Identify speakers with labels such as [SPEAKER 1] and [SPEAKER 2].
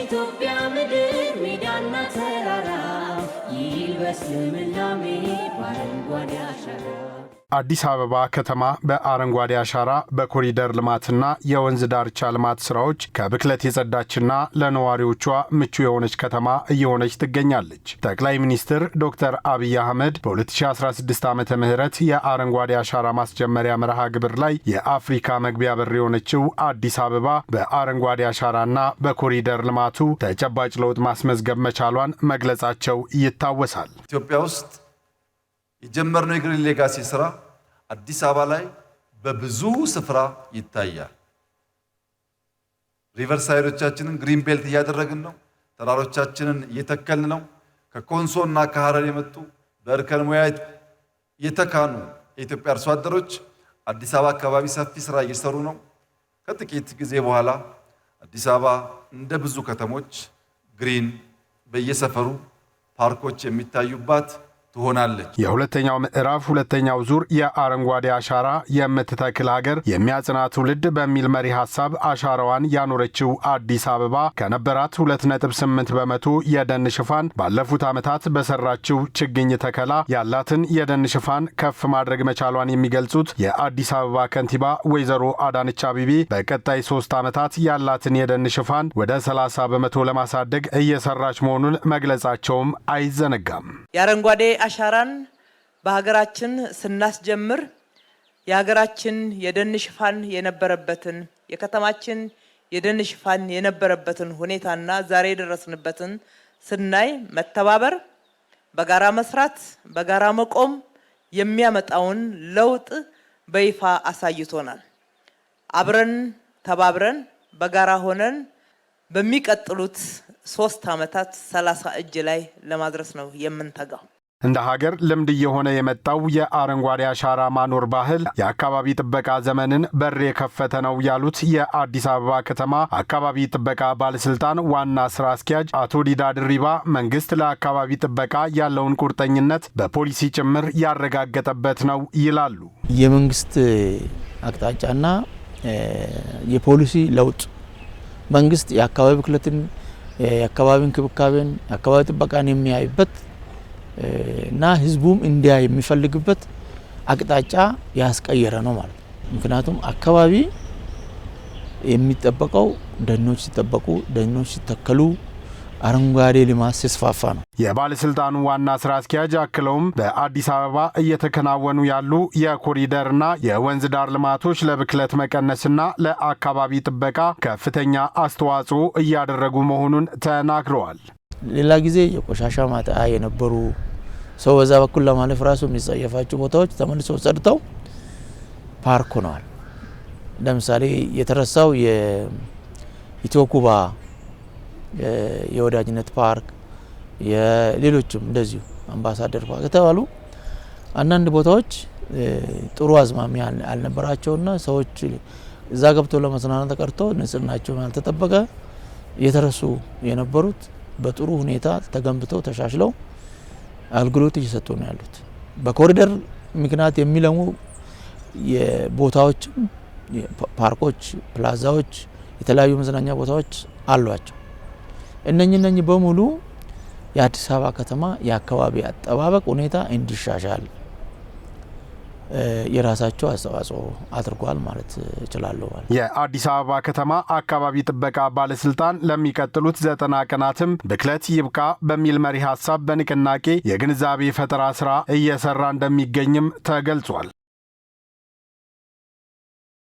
[SPEAKER 1] የኢትዮጵያ ምድር ሜዳና ተራራ ይልበስ ልምላሜ በአረንጓዴ አሻራ።
[SPEAKER 2] አዲስ አበባ ከተማ በአረንጓዴ አሻራ በኮሪደር ልማትና የወንዝ ዳርቻ ልማት ስራዎች ከብክለት የጸዳችና ለነዋሪዎቿ ምቹ የሆነች ከተማ እየሆነች ትገኛለች። ጠቅላይ ሚኒስትር ዶክተር አብይ አህመድ በ2016 ዓመተ ምህረት የአረንጓዴ አሻራ ማስጀመሪያ መርሃ ግብር ላይ የአፍሪካ መግቢያ በር የሆነችው አዲስ አበባ በአረንጓዴ አሻራና በኮሪደር ልማቱ ተጨባጭ ለውጥ ማስመዝገብ መቻሏን መግለጻቸው ይታወሳል።
[SPEAKER 3] ኢትዮጵያ ውስጥ የጀመርነው የግሪን ሌጋሲ ስራ አዲስ አበባ ላይ በብዙ ስፍራ ይታያል። ሪቨር ሳይዶቻችንን ግሪን ቤልት እያደረግን ነው። ተራሮቻችንን እየተከልን ነው። ከኮንሶና ከሐረር የመጡ በእርከን ሙያ የተካኑ የኢትዮጵያ አርሶ አደሮች አዲስ አበባ አካባቢ ሰፊ ስራ እየሰሩ ነው። ከጥቂት ጊዜ በኋላ አዲስ አበባ እንደ ብዙ ከተሞች ግሪን በየሰፈሩ ፓርኮች የሚታዩባት ትሆናለች።
[SPEAKER 2] የሁለተኛው ምዕራፍ ሁለተኛው ዙር የአረንጓዴ አሻራ የምትተክል ሀገር የሚያጽና ትውልድ በሚል መሪ ሐሳብ አሻራዋን ያኖረችው አዲስ አበባ ከነበራት 2.8 በመቶ የደን ሽፋን ባለፉት ዓመታት በሰራችው ችግኝ ተከላ ያላትን የደን ሽፋን ከፍ ማድረግ መቻሏን የሚገልጹት የአዲስ አበባ ከንቲባ ወይዘሮ አዳነች አቤቤ በቀጣይ 3 ዓመታት ያላትን የደን ሽፋን ወደ 30 በመቶ ለማሳደግ እየሰራች መሆኑን መግለጻቸውም አይዘነጋም።
[SPEAKER 4] የአረንጓዴ አሻራን በሀገራችን ስናስጀምር የሀገራችን የደን ሽፋን የነበረበትን የከተማችን የደን ሽፋን የነበረበትን ሁኔታና ዛሬ የደረስንበትን ስናይ መተባበር፣ በጋራ መስራት፣ በጋራ መቆም የሚያመጣውን ለውጥ በይፋ አሳይቶናል። አብረን ተባብረን በጋራ ሆነን በሚቀጥሉት 3 ዓመታት 30 እጅ ላይ ለማድረስ ነው የምንተጋው።
[SPEAKER 2] እንደ ሀገር ልምድ እየሆነ የመጣው የአረንጓዴ አሻራ ማኖር ባህል የአካባቢ ጥበቃ ዘመንን በር የከፈተ ነው ያሉት የአዲስ አበባ ከተማ አካባቢ ጥበቃ ባለስልጣን ዋና ስራ አስኪያጅ አቶ ዲዳ ድሪባ መንግስት ለአካባቢ ጥበቃ ያለውን ቁርጠኝነት በፖሊሲ ጭምር ያረጋገጠበት ነው ይላሉ።
[SPEAKER 5] የመንግስት አቅጣጫና የፖሊሲ ለውጥ መንግስት የአካባቢ ብክለትን፣ የአካባቢ እንክብካቤን፣ የአካባቢ ጥበቃን የሚያይበት እና ህዝቡም እንዲያ የሚፈልግበት አቅጣጫ ያስቀየረ ነው ማለት ነው። ምክንያቱም አካባቢ የሚጠበቀው ደኖች ሲጠበቁ፣ ደኖች ሲተከሉ፣ አረንጓዴ ልማት ሲስፋፋ ነው።
[SPEAKER 2] የባለስልጣኑ ዋና ስራ አስኪያጅ አክለውም በአዲስ አበባ እየተከናወኑ ያሉ የኮሪደርና የወንዝ ዳር ልማቶች ለብክለት መቀነስና ለአካባቢ ጥበቃ ከፍተኛ አስተዋጽኦ እያደረጉ መሆኑን ተናግረዋል።
[SPEAKER 5] ሌላ ጊዜ የቆሻሻ ማጣያ የነበሩ ሰው በዛ በኩል ለማለፍ ራሱ የሚጸየፋቸው ቦታዎች ተመልሰው ጸድተው ፓርክ ሆነዋል። ለምሳሌ የተረሳው የኢትዮ ኩባ የወዳጅነት ፓርክ፣ የሌሎችም እንደዚሁ አምባሳደር ፓርክ የተባሉ አንዳንድ ቦታዎች ጥሩ አዝማሚያ አልነበራቸውና ሰዎች እዛ ገብተው ለመዝናናት ተቀርቶ ንጽህናቸው ያልተጠበቀ የተረሱ የነበሩት በጥሩ ሁኔታ ተገንብተው ተሻሽለው አገልግሎት እየሰጡ ነው ያሉት። በኮሪደር ምክንያት የሚለሙ የቦታዎች፣ ፓርኮች፣ ፕላዛዎች፣ የተለያዩ መዝናኛ ቦታዎች አሏቸው። እነኚህ በሙሉ የአዲስ አበባ ከተማ የአካባቢ አጠባበቅ ሁኔታ እንዲሻሻል የራሳቸው አስተዋጽኦ አድርጓል ማለት እችላለሁ።
[SPEAKER 2] የአዲስ አበባ ከተማ አካባቢ ጥበቃ ባለስልጣን ለሚቀጥሉት 90 ቀናትም ብክለት ይብቃ በሚል መሪ ሐሳብ በንቅናቄ የግንዛቤ ፈጠራ ስራ እየሰራ እንደሚገኝም ተገልጿል።